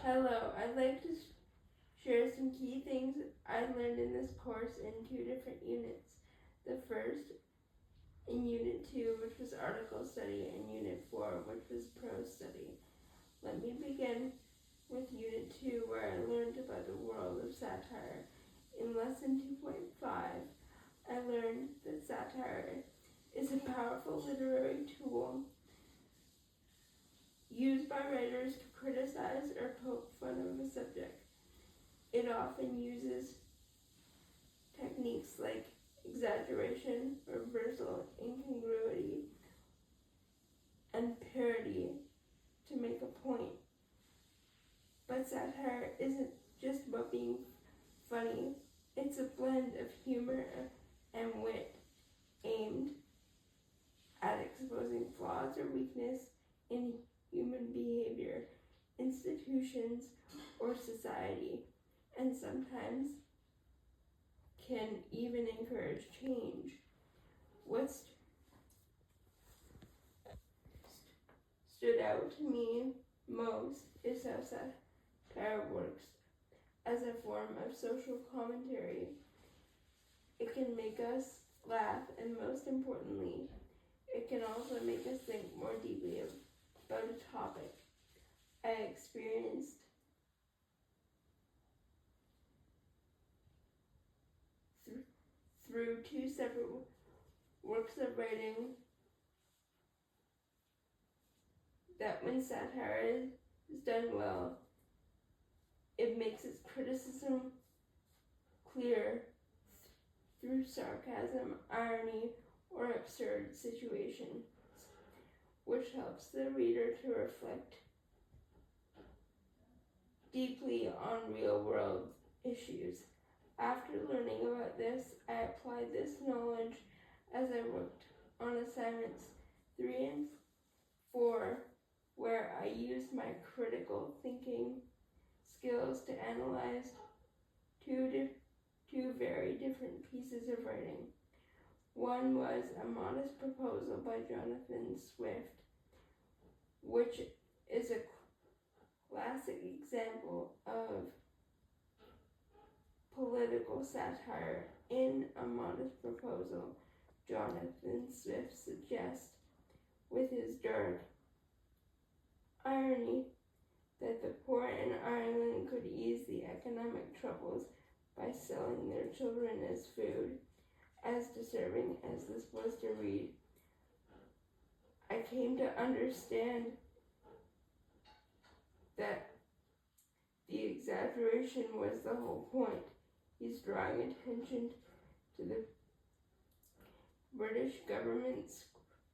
Hello, I'd like to share some key things I learned in this course in two different units. The first in Unit 2, which was article study, and Unit 4, which was prose study. Let me begin with Unit 2, where I learned about the world of satire. In Lesson 2.5, I learned that satire is a powerful literary tool used by writers to criticize or poke fun of a subject. It often uses techniques like exaggeration, reversal, incongruity, and parody to make a point. But satire isn't just about being funny, it's a blend of humor and wit aimed at exposing flaws or weakness in human behavior, institutions, or society, and sometimes can even encourage change. What stood out to me most is how satire works as a form of social commentary. It can make us laugh, and most importantly, it can also make us think more deeply about a topic. I experienced through two separate works of writing that when satire is done well, it makes its criticism clear through sarcasm, irony, or absurd situations, which helps the reader to reflect deeply on real-world issues. After learning about this, I applied this knowledge as I worked on assignments 3 and 4, where I used my critical thinking skills to analyze two very different pieces of writing. One was A Modest Proposal by Jonathan Swift, which is a classic example of political satire. In A Modest Proposal, Jonathan Swift suggests, with his dark irony, that the poor in Ireland could ease the economic troubles by selling their children as food. As disturbing as this was to read, I came to understand that the exaggeration was the whole point. He's drawing attention to the British government's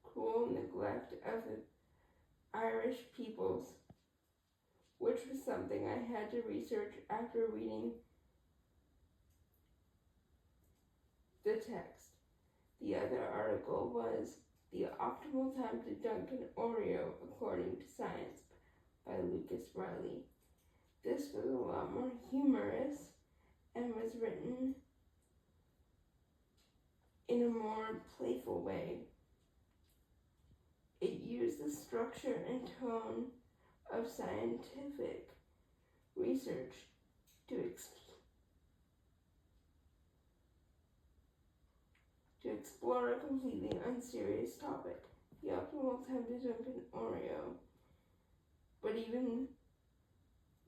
cruel neglect of the Irish peoples, which was something I had to research after reading the text. The other article was The Optimal Time to Dunk an Oreo According to Science by Lucas Riley. This was a lot more humorous and was written in a more playful way. It used the structure and tone of scientific research to explore a completely unserious topic, the optimal time to dunk an Oreo. But even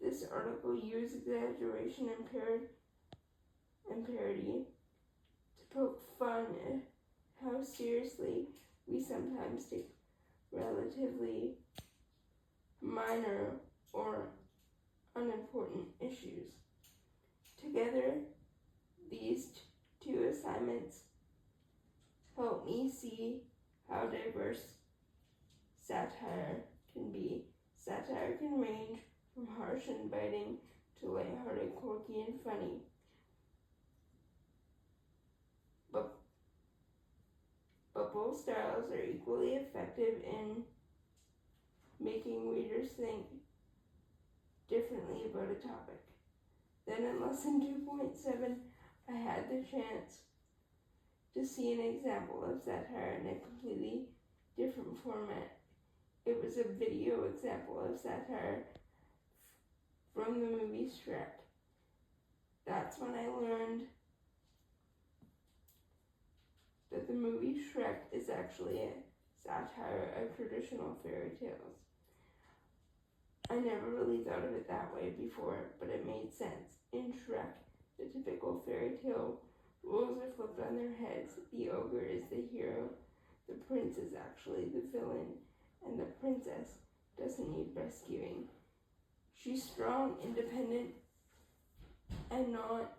this article used exaggeration and parody to poke fun at how seriously we sometimes take relatively minor or unimportant issues. Together, these two assignments help me see how diverse satire can be. Satire can range from harsh and biting to lighthearted, quirky, and funny. But both styles are equally effective in making readers think differently about a topic. Then in Lesson 2.7, I had the chance to see an example of satire in a completely different format. It was a video example of satire from the movie Shrek. That's when I learned that the movie Shrek is actually a satire of traditional fairy tales. I never really thought of it that way before, but it made sense. In Shrek, the typical fairy tale roles are flipped on their heads. The ogre is the hero, the prince is actually the villain, and the princess doesn't need rescuing. She's strong, independent, and not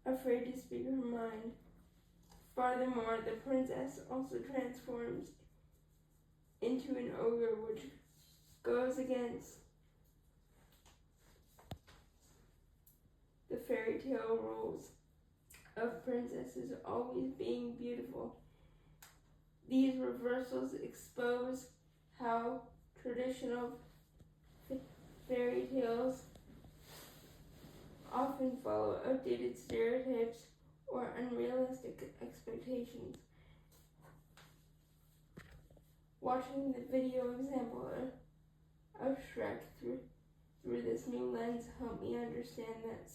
afraid to speak her mind. Furthermore, the princess also transforms into an ogre, which goes against the fairy tale rules of princesses always being beautiful. These reversals expose how traditional fairy tales often follow outdated stereotypes or unrealistic expectations. Watching the video example of Shrek through this new lens helped me understand that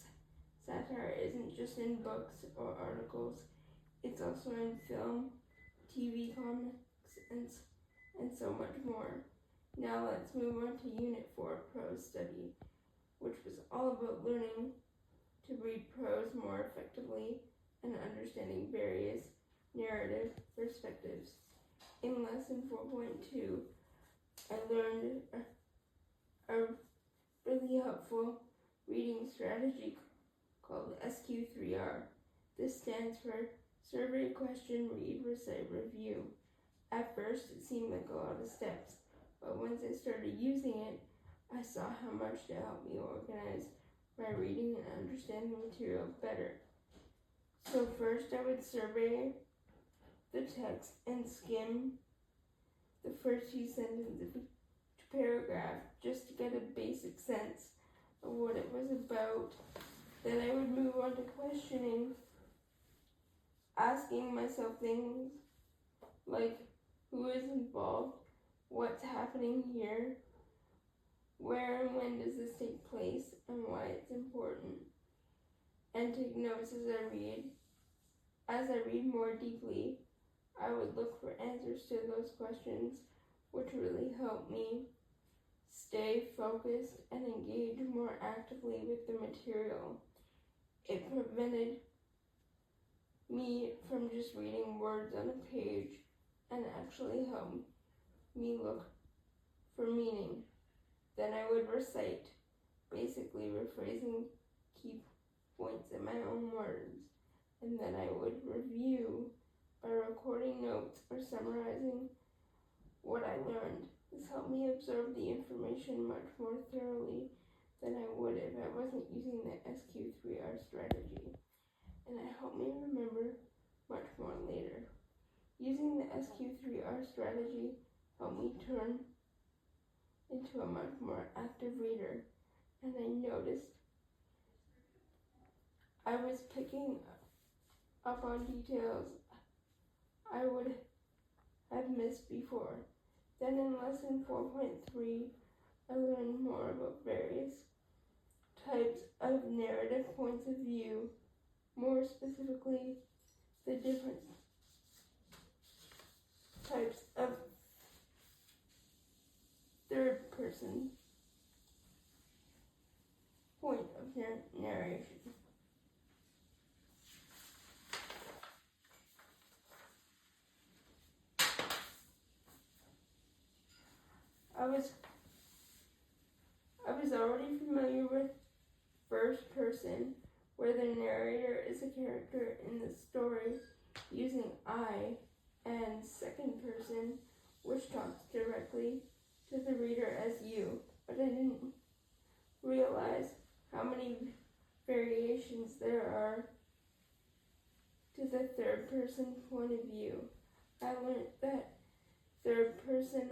satire isn't just in books or articles, it's also in film, TV, comics, and so much more. Now let's move on to Unit 4 Prose Study, which was all about learning to read prose more effectively and understanding various narrative perspectives. In Lesson 4.2, I learned a really helpful reading strategy called SQ3R. This stands for Survey, Question, Read, Recite, Review. At first, it seemed like a lot of steps, but once I started using it, I saw how much it helped me organize my reading and understand the material better. So first, I would survey the text and skim the first few sentences of each paragraph just to get a basic sense of what it was about. Then I would move on to questioning, asking myself things like who is involved, what's happening here, where and when does this take place, and why it's important, and take notes as I read. As I read more deeply, I would look for answers to those questions, which really helped me stay focused and engage more actively with the material. It prevented me from just reading words on a page and actually helped me look for meaning. Then I would recite, basically rephrasing key points in my own words. And then I would review by recording notes or summarizing what I learned. This helped me absorb the information much more thoroughly than I would if I wasn't using the SQ3R strategy. And it helped me remember much more later. Using the SQ3R strategy helped me turn into a much more active reader, and I noticed I was picking up on details I would have missed before. Then in Lesson 4.3, I learned more about various types of narrative points of view, more specifically the different types of third person point of narration. I was already familiar with first person, where the narrator is a character in the story using I, and second person, which talks directly to the reader as you, but I didn't realize how many variations there are to the third person point of view. I learned that third person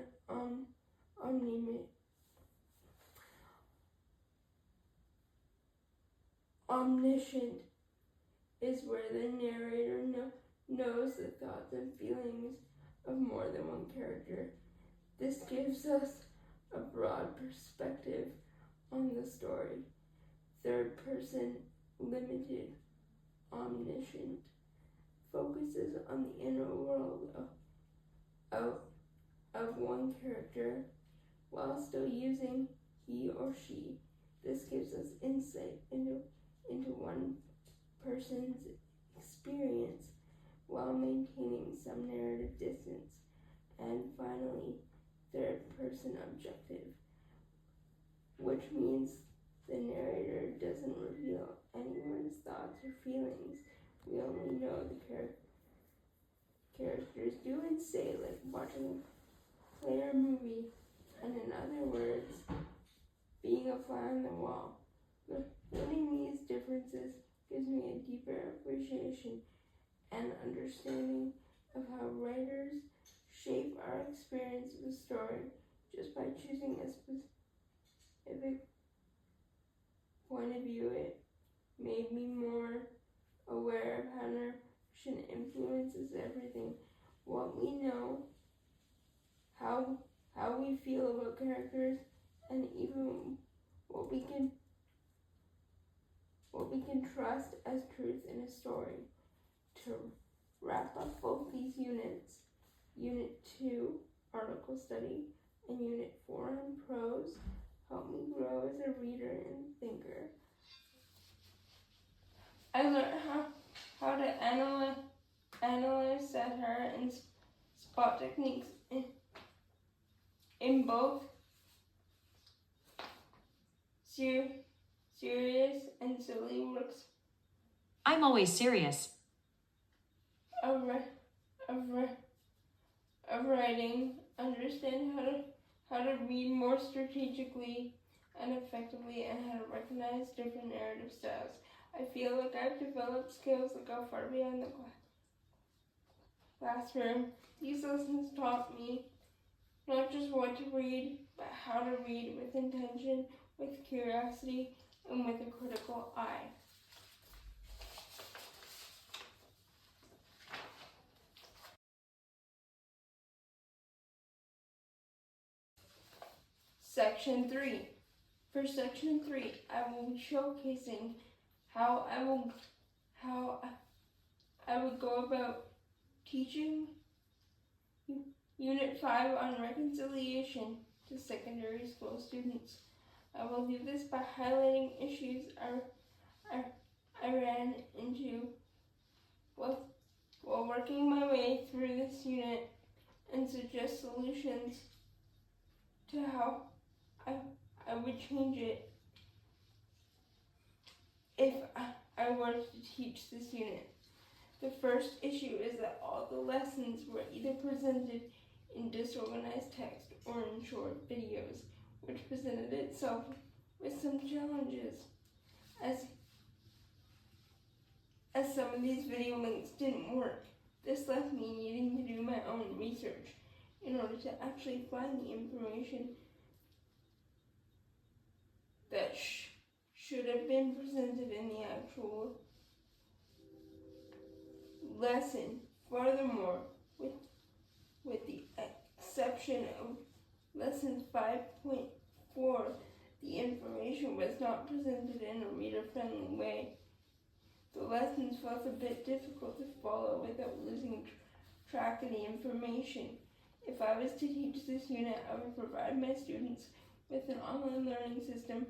omniscient is where the narrator knows the thoughts and feelings of more than one character. This gives us a broad perspective on the story. Third person, limited, omniscient, focuses on the inner world of one character while still using he or she. This gives us insight into one person's experience while maintaining some narrative distance. And finally, third person objective, which means the narrator doesn't reveal anyone's thoughts or feelings. We only know the characters do and say, like watching a play or movie, and in other words, being a fly on the wall. Learning these differences gives me a deeper appreciation and understanding of how writers shape our experience of the story just by choosing a specific point of view. It made me more aware of how narration influences everything. What we know, how we feel about characters, and even what we can trust as truth in a story. To wrap up both these units, Unit 2, Article Study, and Unit 4 on Prose, help me grow as a reader and thinker. I learned how to analyze satire and spot techniques in both serious and silly works I'm always serious. of writing. Understand how to read more strategically and effectively, and how to recognize different narrative styles. I feel like I've developed skills that go far beyond the classroom. These lessons taught me not just what to read, but how to read with intention, with curiosity, and with a critical eye. Section 3. For Section 3, I will be showcasing how I would go about teaching Unit 5 on reconciliation to secondary school students. I will do this by highlighting issues I ran into while working my way through this unit, and suggest solutions to how I would change it if I were to teach this unit. The first issue is that all the lessons were either presented in disorganized text or in short videos, which presented itself with some challenges, as some of these video links didn't work. This left me needing to do my own research in order to actually find the information that should have been presented in the actual lesson. Furthermore, with the exception of lesson 5.4, the information was not presented in a reader-friendly way. The lessons felt a bit difficult to follow without losing track of the information. If I was to teach this unit, I would provide my students with an online learning system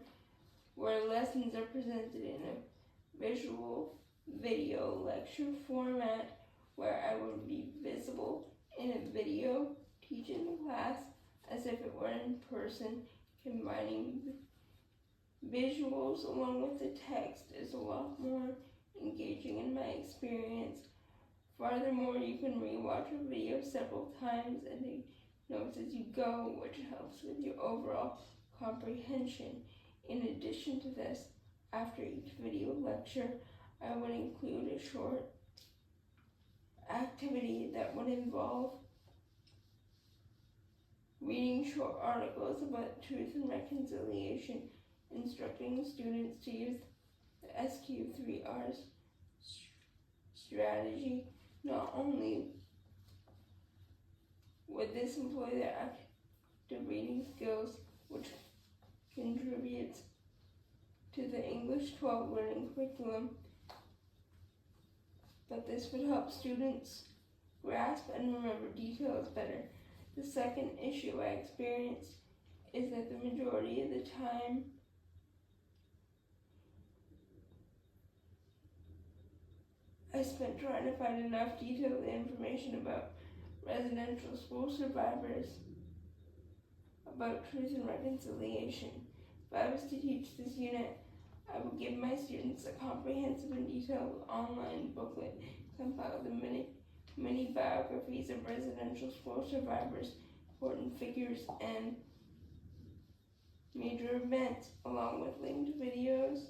where lessons are presented in a visual video lecture format, where I would be visible in a video, teaching the class as if it were in person. Combining visuals along with the text is a lot more engaging in my experience. Furthermore, you can rewatch a video several times and take notes as you go, which helps with your overall comprehension. In addition to this, after each video lecture, I would include a short activity that would involve reading short articles about truth and reconciliation, instructing students to use the SQ3R's strategy. Not only would this employ their active reading skills, which contributes to the English 12 learning curriculum, but this would help students grasp and remember details better. The second issue I experienced is that the majority of the time I spent trying to find enough detailed information about residential school survivors, about truth and reconciliation. If I was to teach this unit, I would give my students a comprehensive and detailed online booklet compiled with many biographies of residential school survivors, important figures, and major events, along with linked videos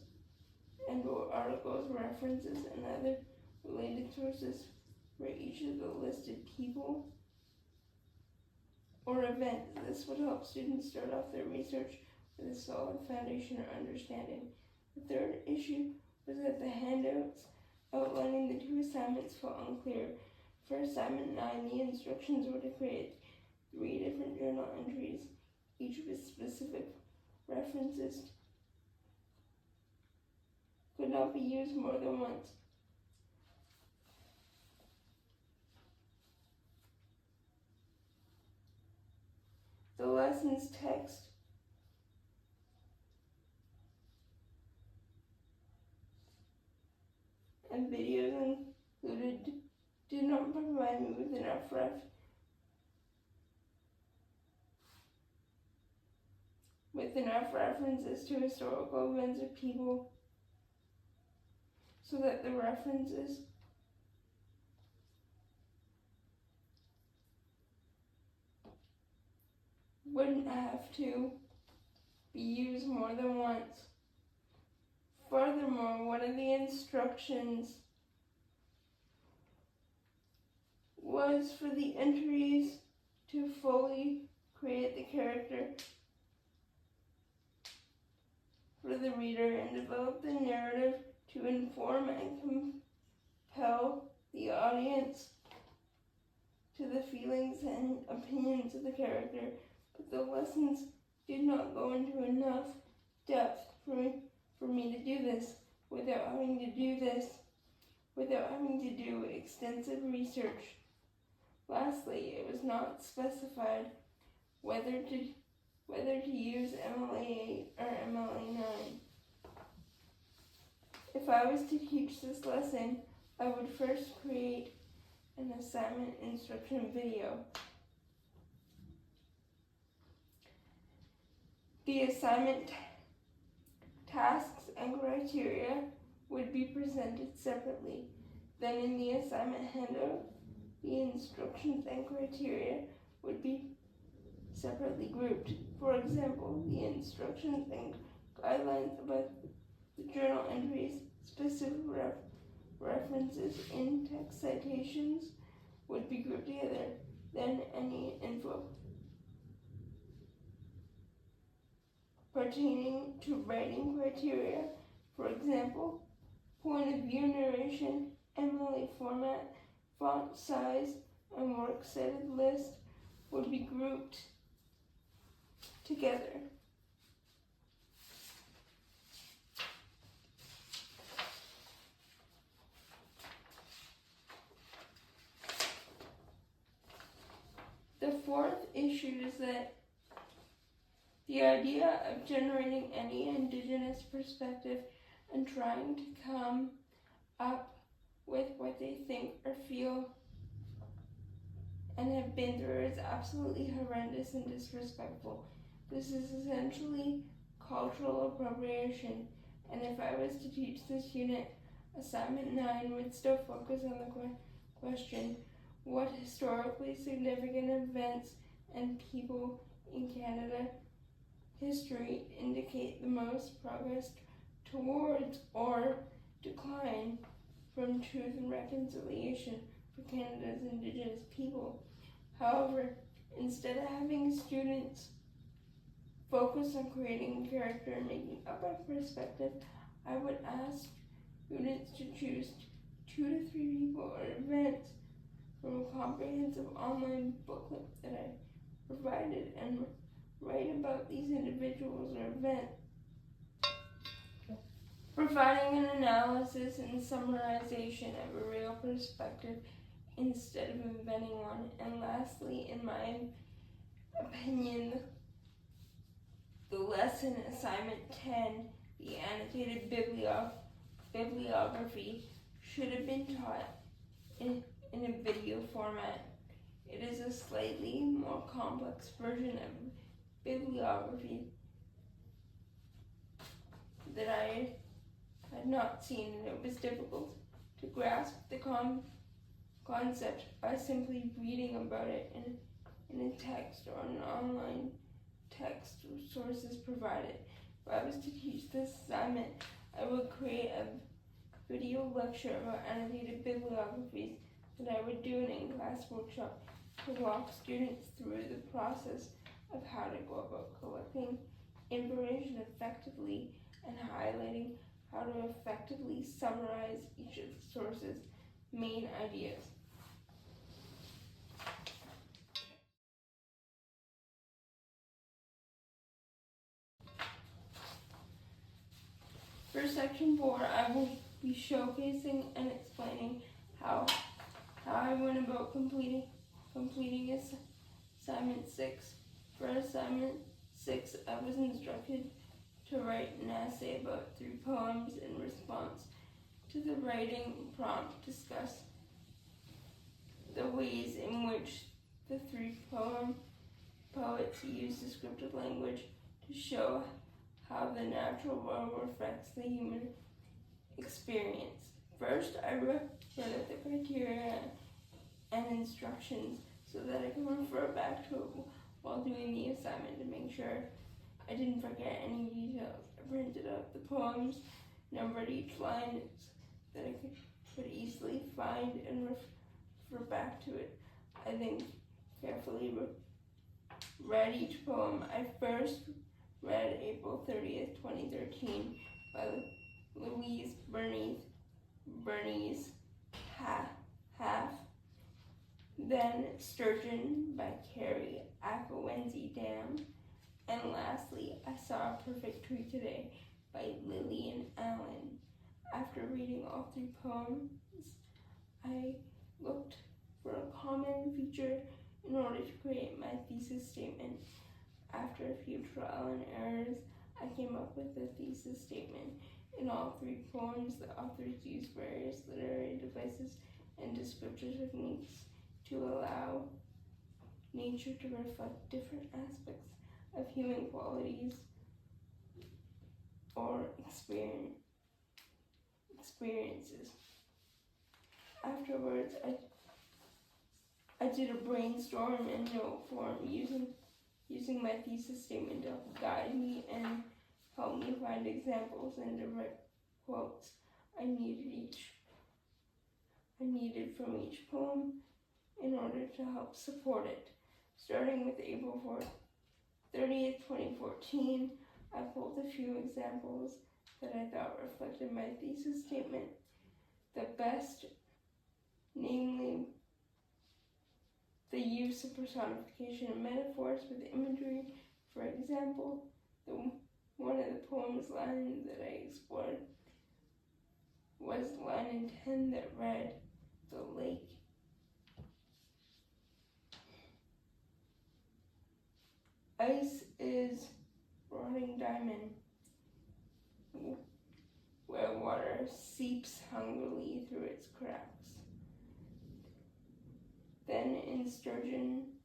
and articles, references, and other related sources for each of the listed people or events. This would help students start off their research with a solid foundation or understanding. The third issue was that the handouts outlining the two assignments felt unclear. For assignment 9, the instructions were to create 3 different journal entries, each with specific references, could not be used more than once. The lessons text and videos included did not provide me with enough references to historical events or people, so that the references wouldn't have to be used more than once. Furthermore, one of the instructions was for the entries to fully create the character for the reader and develop the narrative to inform and compel the audience to the feelings and opinions of the character. But the lessons did not go into enough depth for me to do this without having to do extensive research. Lastly, it was not specified whether to use MLA 8 or MLA 9. If I was to teach this lesson, I would first create an assignment instruction video. The assignment tasks and criteria would be presented separately. Then in the assignment handout, the instructions and criteria would be separately grouped. For example, the instructions and guidelines about the journal entries, specific references in text citations would be grouped together. Then any info pertaining to writing criteria, for example, point of view narration, MLA format, font size, and works cited list would be grouped together. The fourth issue is that the idea of generating any Indigenous perspective and trying to come up with what they think or feel and have been through is absolutely horrendous and disrespectful. This is essentially cultural appropriation, and if I was to teach this unit, assignment 9 would still focus on the question, what historically significant events and people in Canada history indicate the most progress towards or decline from truth and reconciliation for Canada's Indigenous people. However, instead of having students focus on creating a character and making up a perspective, I would ask students to 2 to 3 people or events from a comprehensive online booklet that I provided and write about these individuals or events, providing an analysis and summarization of a real perspective instead of inventing one. And lastly, in my opinion, the lesson assignment 10, the annotated bibliography, should have been taught in a video format. It is a slightly more complex version of bibliography that I had not seen, and it was difficult to grasp the concept by simply reading about it in a text or an online text sources provided. If I was to teach this assignment, I would create a video lecture about annotated bibliographies that I would do an in-class workshop to walk students through the process of how to go about collecting information effectively and highlighting how to effectively summarize each of the source's main ideas. For section 4, I will be showcasing and explaining how I went about completing assignment 6. For assignment 6, I was instructed to write an essay about 3 poems in response to the writing prompt. Discuss the ways in which the 3 poets use descriptive language to show how the natural world reflects the human experience. First, I read out the criteria and instructions so that I can refer back to it while doing the assignment to make sure I didn't forget any details. I printed out the poems, numbered each line so that I could easily find and refer back to it. I then carefully read each poem. I first read April 30th, 2013 by Louise Bernice Half, then Sturgeon by Carrie Akawenzi Dam, and lastly, I Saw a Perfect Tree Today by Lillian Allen. After reading all 3 poems, I looked for a common feature in order to create my thesis statement. After a few trial and errors, I came up with a thesis statement. In all 3 poems, the authors used various literary devices and descriptive techniques to allow nature to reflect different aspects of human qualities or experiences. Afterwards, I did a brainstorm in note form using my thesis statement to guide me and help me find examples and direct quotes I needed from each poem in order to help support it. Starting with April 30th, 2014, I pulled a few examples that I thought reflected my thesis statement the best, namely the use of personification and metaphors with imagery. For example, one of the poems line that I explored was line in 10 that read, "The lake ice is rotting diamond, where water seeps hungrily through its cracks." Then in Sturgeon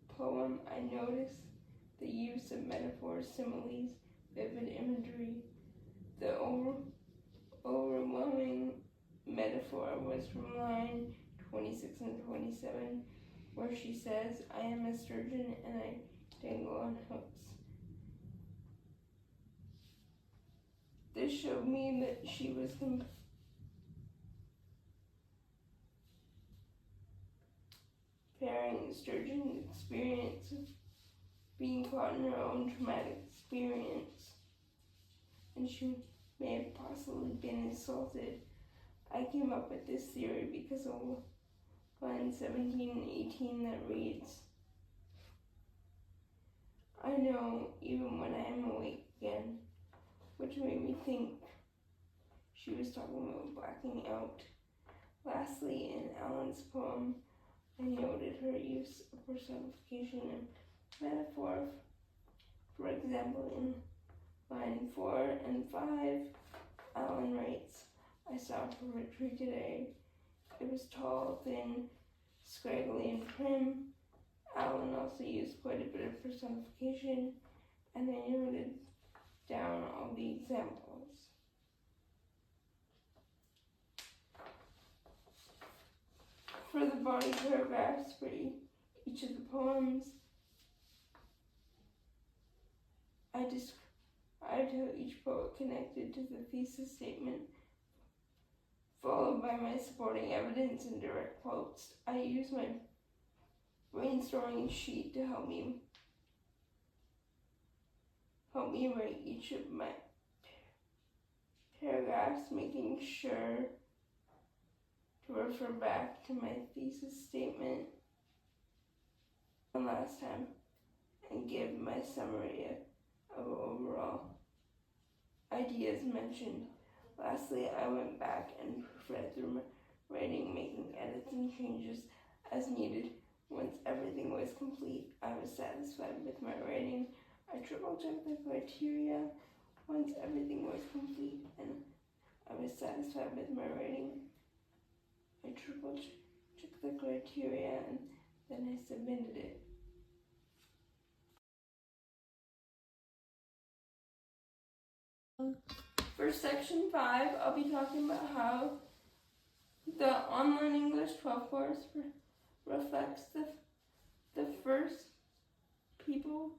poem, I noticed the use of metaphors, similes, vivid imagery. The overwhelming metaphor was from line 26 and 27, where she says, "I am a sturgeon and I dangle on hooks." This showed me that she was comparing Sturgeon's experience of being caught in her own traumatic experience, and she may have possibly been assaulted I came up with this theory because of lines 17 and 18 that reads, I know even when I am awake again, which made me think she was talking about blacking out. Lastly, in Alan's poem, I noted her use of personification and metaphor. For example, in line 4 and 5, Alan writes, I saw poetry today. It was tall, thin, scraggly, and prim. Alan also used quite a bit of personification, and I noted down all the examples. For the body paragraphs for each of the poems, I described how each poet connected to the thesis statement, followed by my supporting evidence and direct quotes. I used my brainstorming sheet to help me write each of my paragraphs, making sure to refer back to my thesis statement one last time and give my summary of overall ideas mentioned. Lastly, I went back and read through my writing, making edits and changes as needed. Once everything was complete, I was satisfied with my writing. I triple-checked the criteria. Once everything was complete and I was satisfied with my writing, I triple-checked the criteria and then I submitted it. For section 5, I'll be talking about how the online English 12 course reflects the first people's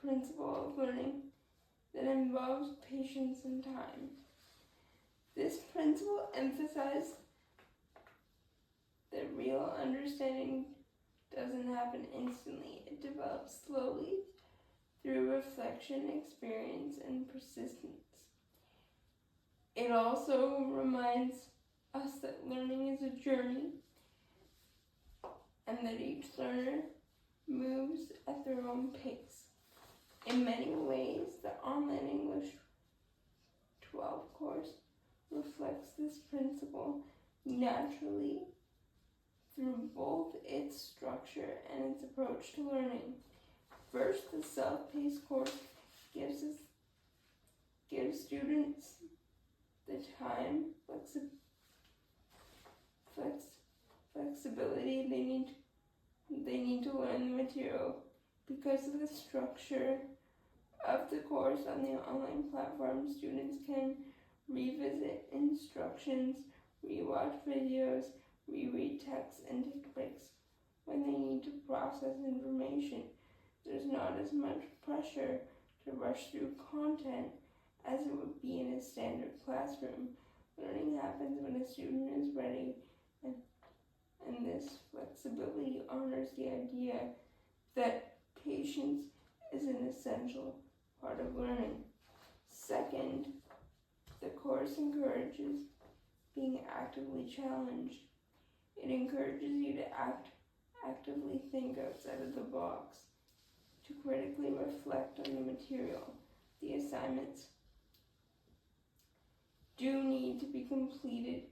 principle of learning that involves patience and time. This principle emphasizes that real understanding doesn't happen instantly. It develops slowly through reflection, experience, and persistence. It also reminds us that learning is a journey and that each learner moves at their own pace. In many ways, the online English 12 course reflects this principle naturally through both its structure and its approach to learning. First, the self-paced course gives students the time, flexibility they need to learn the material. Because of the structure of the course on the online platform, students can revisit instructions, rewatch videos, reread texts, and take breaks when they need to process information. There's not as much pressure to rush through content as it would be in a standard classroom. Learning happens when a student is ready, and this flexibility honors the idea that patience is an essential part of learning. Second, the course encourages being actively challenged. It encourages you to actively think outside of the box, to critically reflect on the material. The assignments do need to be completed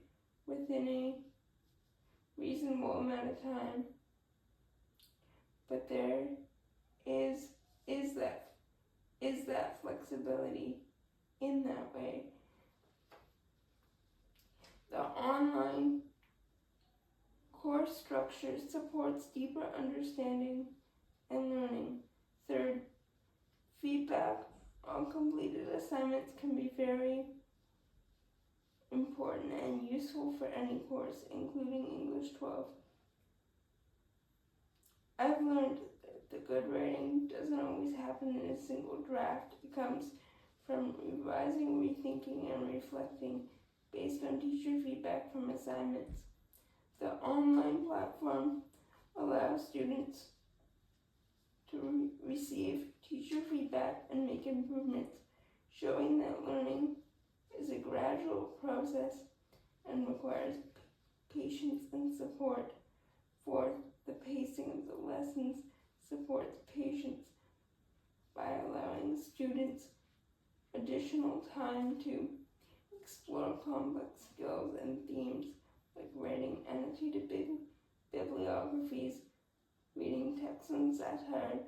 within a reasonable amount of time, but there is that flexibility in that way. The online course structure supports deeper understanding and learning. Third, feedback on completed assignments can be very important and useful for any course, including English 12. I've learned that the good writing doesn't always happen in a single draft. It comes from revising, rethinking, and reflecting based on teacher feedback from assignments. The online platform allows students to receive teacher feedback and make improvements, showing that learning is a gradual process and requires patience and support. Fourth, the pacing of the lessons supports patience by allowing students additional time to explore complex skills and themes like writing annotated bibliographies, reading texts on satire,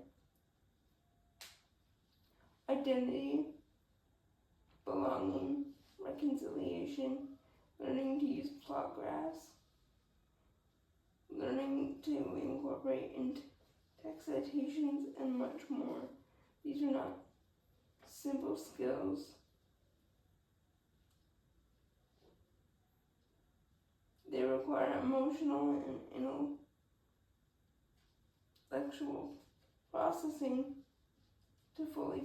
identity, belonging, reconciliation, learning to use plot graphs, learning to incorporate into text citations, and much more. These are not simple skills. They require emotional and intellectual processing to fully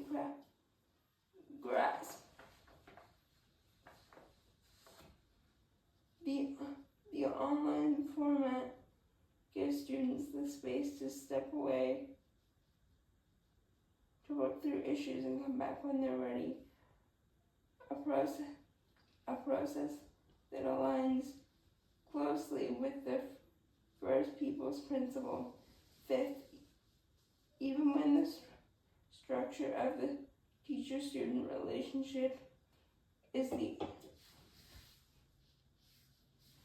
grasp. The online format gives students the space to step away, to work through issues and come back when they're ready. A process that aligns closely with the first people's principle. Fifth, even when the structure of the teacher-student relationship is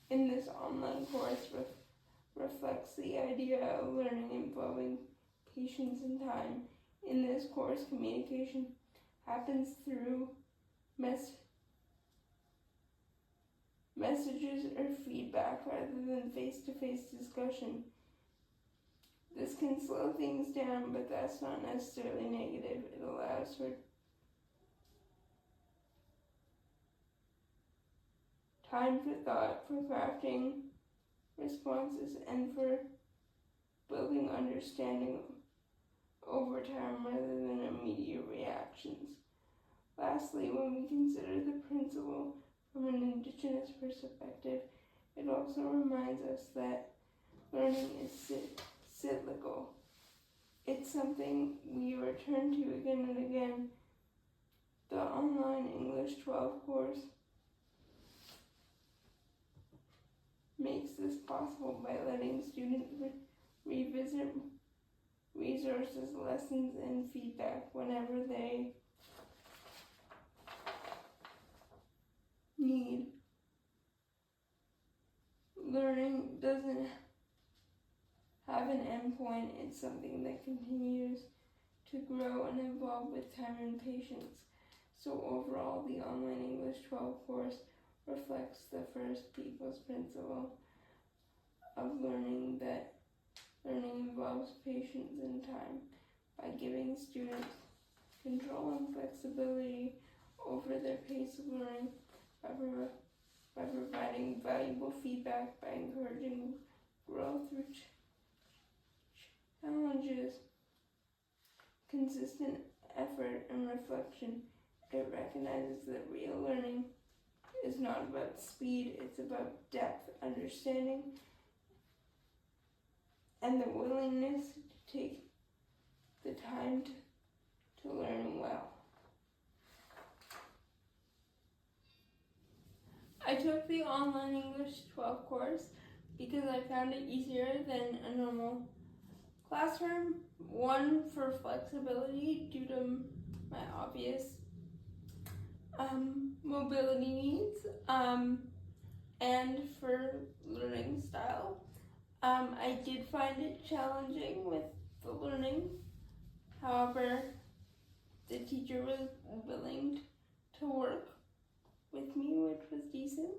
in this online course reflects the idea of learning involving patience and time. In this course, communication happens through messages or feedback rather than face-to-face discussion. This can slow things down, but that's not necessarily negative. It allows for time for thought, for crafting responses, and for building understanding over time rather than immediate reactions. Lastly, when we consider the principle from an Indigenous perspective, it also reminds us that learning is cyclical. It's something we return to again and again. The online English 12 course makes this possible by letting students revisit resources, lessons, and feedback whenever they need. Learning doesn't have an endpoint. It's something that continues to grow and evolve with time and patience. So overall, the online English 12 course reflects the first people's principle of learning, that learning involves patience and time. By giving students control and flexibility over their pace of learning, by providing valuable feedback, by encouraging growth through challenges, consistent effort, and reflection, it recognizes that real learning is not about speed, it's about depth, understanding, and the willingness to take the time to learn well. I took the online English 12 course because I found it easier than a normal classroom. One, for flexibility due to my obvious mobility needs, and for learning style. I did find it challenging with the learning. However, the teacher was willing to work with me, which was decent.